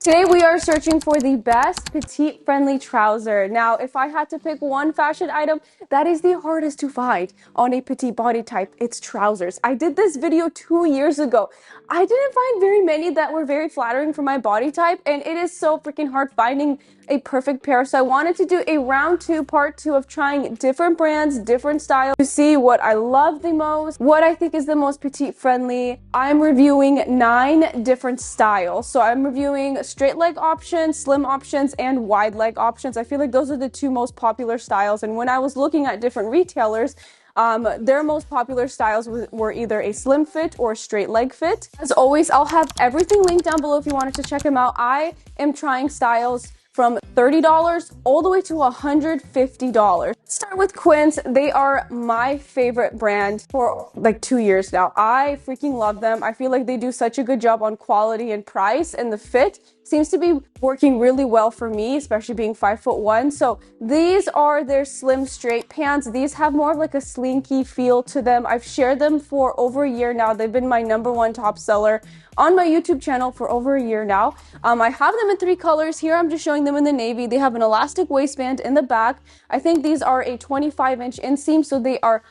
Today we are searching for the best petite friendly trouser. Now, if I had to pick one fashion item that is the hardest to find on a petite body type, it's trousers. I did this video 2 years ago. I didn't find very many that were very flattering for my body type, and it is so freaking hard finding a perfect pair. So I wanted to do a round two, part two of trying different brands, different styles to see what I love the most, what I think is the most petite friendly. I'm reviewing 9 different styles. So I'm reviewing straight leg options, slim options, and wide leg options. I feel like those are the 2 most popular styles. And when I was looking at different retailers, their most popular styles were either a slim fit or a straight leg fit. As always, I'll have everything linked down below if you wanted to check them out. I am trying styles from $30 all the way to $150. Let's start with Quince. They are my favorite brand for like 2 years now. I freaking love them. I feel like they do such a good job on quality and price, and the fit seems to be working really well for me, especially being 5'1". So these are their slim straight pants. These have more of like a slinky feel to them. I've shared them for over a year now. They've been my #1 top seller on my YouTube channel for over a year now. I have them in 3 colors. Here I'm just showing them in the navy. They have an elastic waistband in the back. I think these are a 25-inch inseam, so they are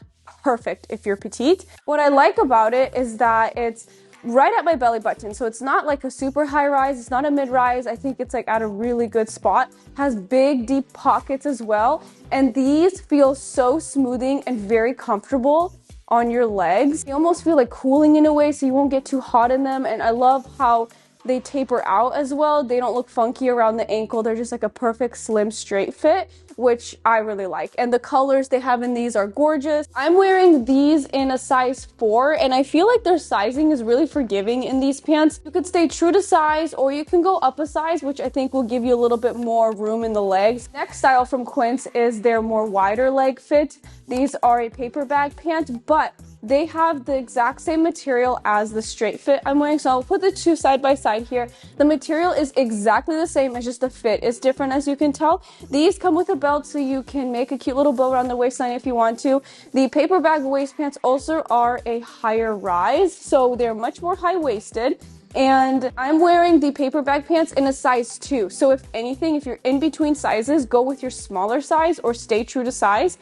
perfect if you're petite. What I like about it is that it's right at my belly button, so it's not like a super high rise, it's not a mid rise. I think it's like at a really good spot. Has big deep pockets as well, and these feel so smoothing and very comfortable on your legs. They almost feel like cooling in a way, so you won't get too hot in them. And I love how they taper out as well. They don't look funky around the ankle. They're just like a perfect slim straight fit, which I really like. And the colors they have in these are gorgeous. I'm wearing these in a size 4, and I feel like their sizing is really forgiving in these pants. You could stay true to size, or you can go up a size, which I think will give you a little bit more room in the legs. Next style from Quince is their more wider leg fit. These are a paper bag pant, but they have the exact same material as the straight fit I'm wearing, so I'll put the 2 side by side here. The material is exactly the same, it's just the fit is different, as you can tell. These come with a belt, so you can make a cute little bow around the waistline if you want to. The paper bag waist pants also are a higher rise, so they're much more high-waisted. And I'm wearing the paper bag pants in a size 2. So if anything, if you're in between sizes, go with your smaller size or stay true to size.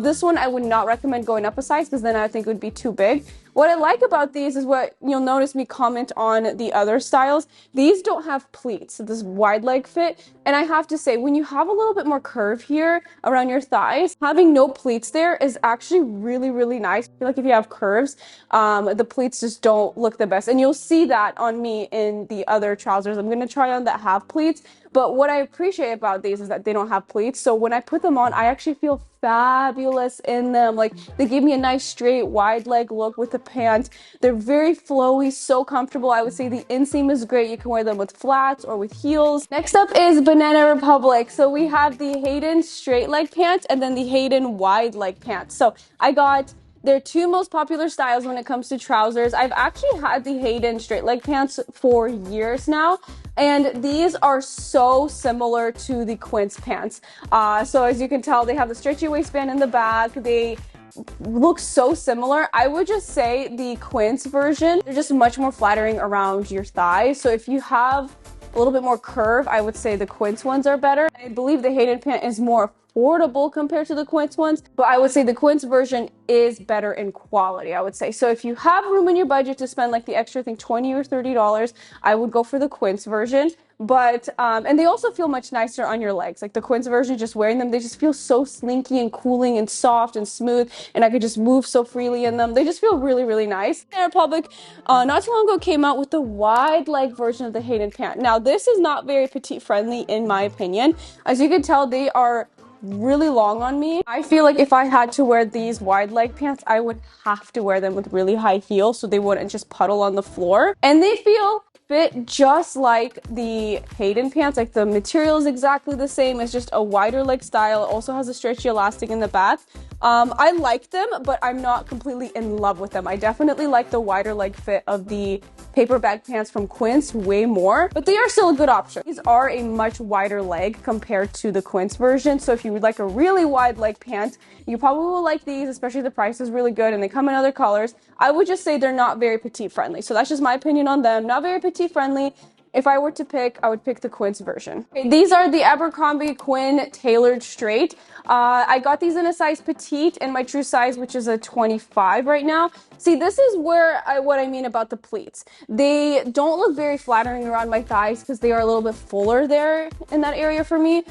This one I would not recommend going up a size, because then I think it would be too big. What I like about these is what you'll notice me comment on the other styles. These don't have pleats, so this wide leg fit. And I have to say, when you have a little bit more curve here around your thighs, having no pleats there is actually really, really nice. I feel like if you have curves, the pleats just don't look the best. And you'll see that on me in the other trousers I'm going to try on that have pleats. But what I appreciate about these is that they don't have pleats. So when I put them on, I actually feel fabulous in them. Like, they give me a nice straight wide leg look with the pant. They're very flowy, so comfortable. I would say the inseam is great. You can wear them with flats or with heels. Next up is Banana Republic. So we have the Hayden straight leg pant and then the Hayden wide leg pant. So I got their 2 most popular styles when it comes to trousers. I've actually had the Hayden straight leg pants for years now, and these are so similar to the Quince pants. So as you can tell, they have the stretchy waistband in the back. They look so similar. I would just say the Quince version, they're just much more flattering around your thighs. So if you have a little bit more curve, I would say the Quince ones are better. I believe the Hayden pant is more affordable compared to the Quince ones, but I would say the Quince version is better in quality, I would say. So if you have room in your budget to spend like the extra, I think $20 or $30, I would go for the Quince version. But and they also feel much nicer on your legs. Like the Quince version, just wearing them, they just feel so slinky and cooling and soft and smooth, and I could just move so freely in them. They just feel really, really nice. Banana Republic not too long ago came out with the wide leg version of the Hayden pant. Now this is not very petite friendly in my opinion. As you can tell, they are really long on me. I feel like if I had to wear these wide leg pants, I would have to wear them with really high heels so they wouldn't just puddle on the floor. And they fit just like the Hayden pants. Like the material is exactly the same. It's just a wider leg style. It also has a stretchy elastic in the back. I like them, but I'm not completely in love with them. I definitely like the wider leg fit of the paper bag pants from Quince way more, but they are still a good option. These are a much wider leg compared to the Quince version, so if you would like a really wide leg pant, you probably will like these, especially the price is really good and they come in other colors. I would just say they're not very petite friendly, so that's just my opinion on them. Not very petite friendly. if I were to pick, I would pick the Quince version. Okay, these are the Abercrombie Quinn tailored straight. I got these in a size petite and my true size, which is a 25 right now. See, this is where what I mean about the pleats. They don't look very flattering around my thighs because they are a little bit fuller there in that area for me.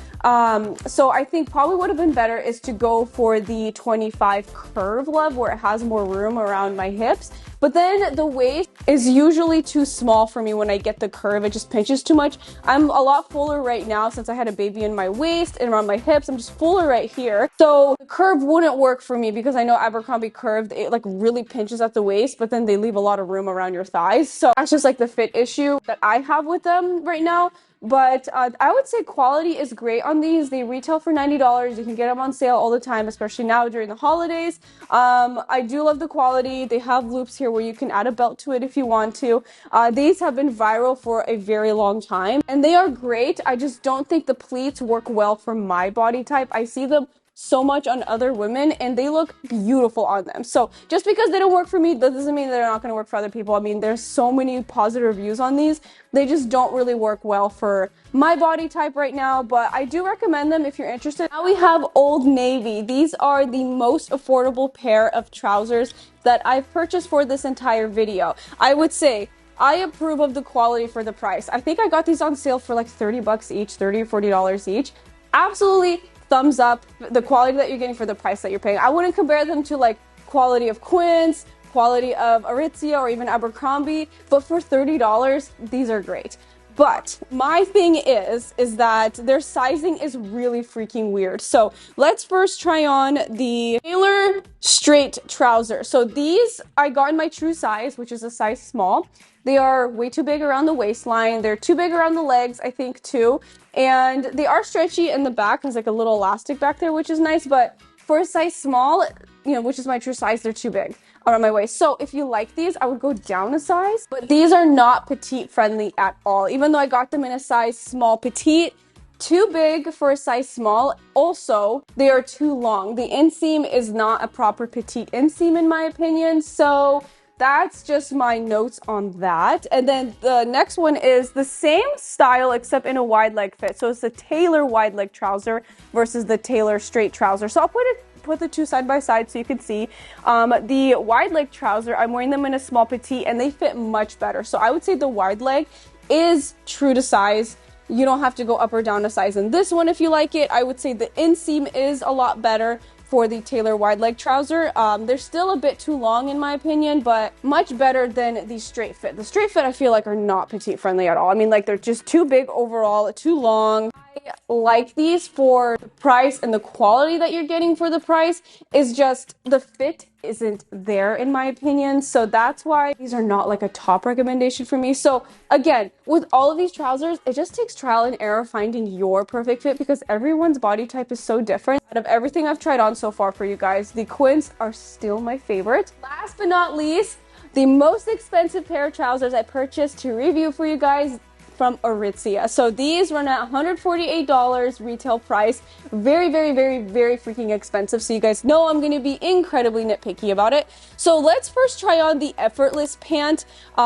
So I think probably would have been better is to go for the 25 curve love where it has more room around my hips. But then the waist is usually too small for me when I get the curve. It just pinches too much. I'm a lot fuller right now since I had a baby in my waist and around my hips. I'm just fuller right here. So the curve wouldn't work for me because I know Abercrombie curved, it like really pinches at the waist, but then they leave a lot of room around your thighs. So that's just like the fit issue that I have with them right now. But I would say quality is great on these. They retail for $90. You can get them on sale all the time, especially now during the holidays. I do love the quality. They have loops here where you can add a belt to it if you want to. These have been viral for a very long time and they are great. I just don't think the pleats work well for my body type. I see them so much on other women and they look beautiful on them. So just because they don't work for me, that doesn't mean they're not going to work for other people. I mean, there's so many positive reviews on these. They just don't really work well for my body type right now, but I do recommend them if you're interested. Now we have Old Navy. These are the most affordable pair of trousers that I've purchased for this entire video. I would say I approve of the quality for the price. I think I got these on sale for like 30 bucks each, 30 or $40 each. Absolutely thumbs up the quality that you're getting for the price that you're paying. I wouldn't compare them to like quality of Quince, quality of Aritzia, or even Abercrombie, but for $30, these are great. But my thing is that their sizing is really freaking weird. So let's first try on the Taylor straight trouser. So these I got in my true size, which is a size small. They are way too big around the waistline. They're too big around the legs, I think, too. And they are stretchy in the back. There's like a little elastic back there, which is nice. But for a size small, you know, which is my true size, they're too big around my waist. So if you like these, I would go down a size. But these are not petite friendly at all. Even though I got them in a size small petite, too big for a size small. Also, they are too long. The inseam is not a proper petite inseam in my opinion. So that's just my notes on that. And then the next one is the same style except in a wide leg fit. So it's the Taylor wide leg trouser versus the Taylor straight trouser. So I'll put the two side by side so you can see. The wide leg trouser, I'm wearing them in a small petite and they fit much better. So I would say the wide leg is true to size. You don't have to go up or down a size in this one if you like it. I would say the inseam is a lot better for the Taylor wide leg trouser. They're still a bit too long in my opinion, but much better than the straight fit. The straight fit I feel like are not petite friendly at all. I mean, like they're just too big overall, too long. I like these for the price and the quality that you're getting for the price is just the fit isn't there in my opinion. So that's why these are not like a top recommendation for me. So again, with all of these trousers, it just takes trial and error finding your perfect fit because everyone's body type is so different. Out of everything I've tried on so far for you guys, the Quince are still my favorite. Last but not least, the most expensive pair of trousers I purchased to review for you guys from Aritzia. So these run at $148 retail price. Very, very, very, very freaking expensive. So you guys know I'm going to be incredibly nitpicky about it. So let's first try on the Effortless pant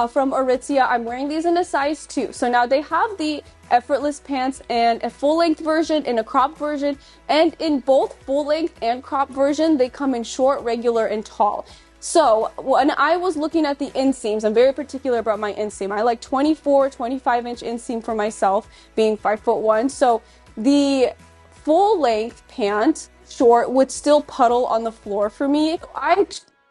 from Aritzia. I'm wearing these in a size 2. So now they have the Effortless pants and a full length version and a cropped version. And in both full length and cropped version, they come in short, regular, and tall. So when I was looking at the inseams, I'm very particular about my inseam. I like 24, 25 inch inseam for myself, being 5'1". So the full length pant short would still puddle on the floor for me. I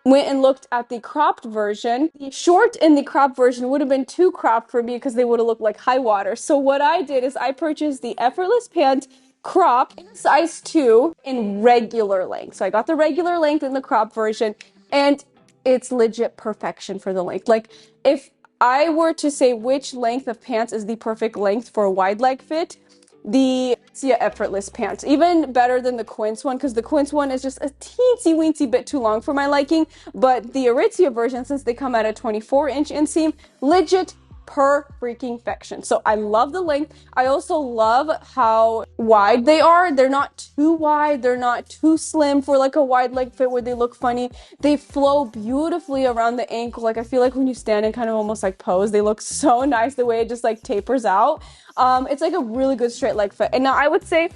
went and looked at the cropped version. The short and the cropped version would have been too cropped for me because they would have looked like high water. So what I did is I purchased the Effortless pant crop in size 2 in regular length. So I got the regular length in the crop version. And it's legit perfection for the length. Like, if I were to say which length of pants is the perfect length for a wide leg fit, the Effortless pants. Even better than the Quince one, because the Quince one is just a teensy weensy bit too long for my liking. But the Aritzia version, since they come at a 24 inch inseam, legit perfection. So I love the length. I also love how wide they are. They're not too wide. They're not too slim for like a wide leg fit where they look funny. They flow beautifully around the ankle. Like I feel like when you stand and kind of almost like pose, they look so nice the way it just like tapers out. It's like a really good straight leg fit. And now I would say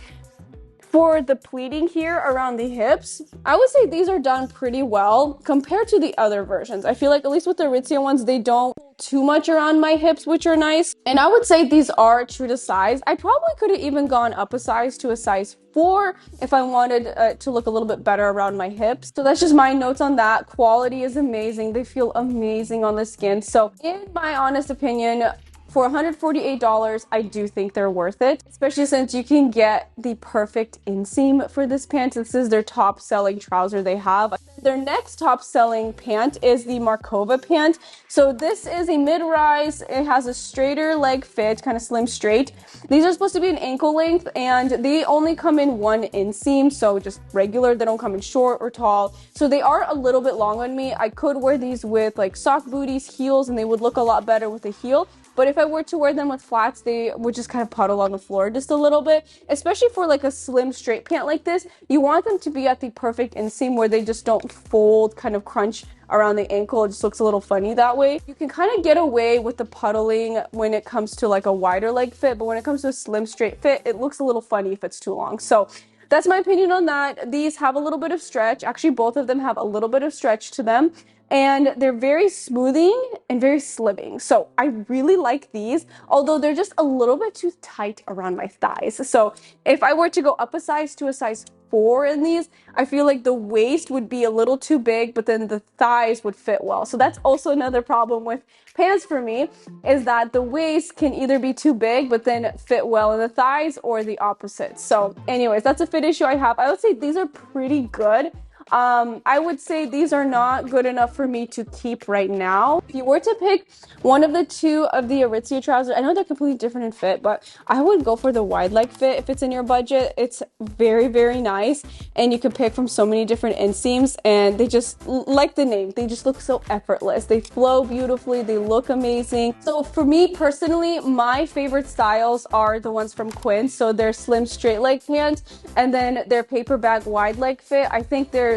for the pleating here around the hips, I would say these are done pretty well compared to the other versions. I feel like at least with the Aritzia ones, they don't too much around my hips, which are nice. And I would say these are true to size. I probably could have even gone up a size to a size 4 if I wanted to look a little bit better around my hips. So that's just my notes on that. Quality is amazing. They feel amazing on the skin. So in my honest opinion, for $148, I do think they're worth it, especially since you can get the perfect inseam for this pant. This is their top selling trouser they have. Their next top selling pant is the Markova pant. So this is a mid-rise. It has a straighter leg fit, kind of slim straight. These are supposed to be an ankle length and they only come in one inseam, so just regular. They don't come in short or tall. So they are a little bit long on me. I could wear these with like sock booties, heels, and they would look a lot better with a heel. But if I were to wear them with flats, they would just kind of puddle on the floor just a little bit. Especially for like a slim straight pant like this, you want them to be at the perfect inseam where they just don't fold, kind of crunch around the ankle. It just looks a little funny that way. You can kind of get away with the puddling when it comes to like a wider leg fit, but when it comes to a slim straight fit, it looks a little funny if it's too long. So that's my opinion on that. These have a little bit of stretch. Actually, both of them have a little bit of stretch to them. And they're very smoothing and very slimming. So I really like these, although they're just a little bit too tight around my thighs. So if I were to go up a size to a size 4 in these, I feel like the waist would be a little too big, but then the thighs would fit well. So that's also another problem with pants for me, is that the waist can either be too big, but then fit well in the thighs, or the opposite. So anyways, that's a fit issue I have. I would say these are pretty good. I would say these are not good enough for me to keep right now. If you were to pick one of the two of the Aritzia trousers, I know they're completely different in fit, but I would go for the wide leg fit if it's in your budget. It's very, very nice, and you can pick from so many different inseams, and they just, like the name, they just look so effortless. They flow beautifully, they look amazing. So for me personally, my favorite styles are the ones from Quinn. So their slim straight leg pants and then their paper bag wide leg fit. I think they're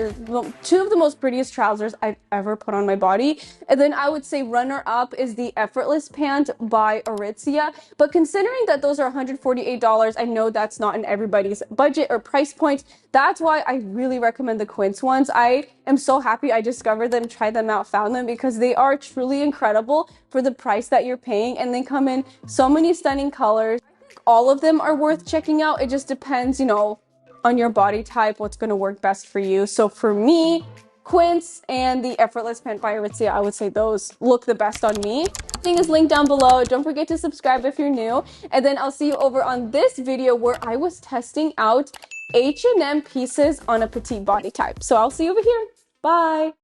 two of the most prettiest trousers I've ever put on my body. And then I would say runner up is the Effortless pant by Aritzia. But considering that those are $148, I know that's not in everybody's budget or price point. That's why I really recommend the Quince ones. I am so happy I discovered them, tried them out, found them, because they are truly incredible for the price that you're paying, and they come in so many stunning colors. All of them are worth checking out. It just depends, you know, on your body type, what's going to work best for you. So for me, Quince and the Effortless pant by Aritzia, I would say those look the best on me. Everything is linked down below. Don't forget to subscribe if you're new. And then I'll see you over on this video where I was testing out H&M pieces on a petite body type. So I'll see you over here. Bye.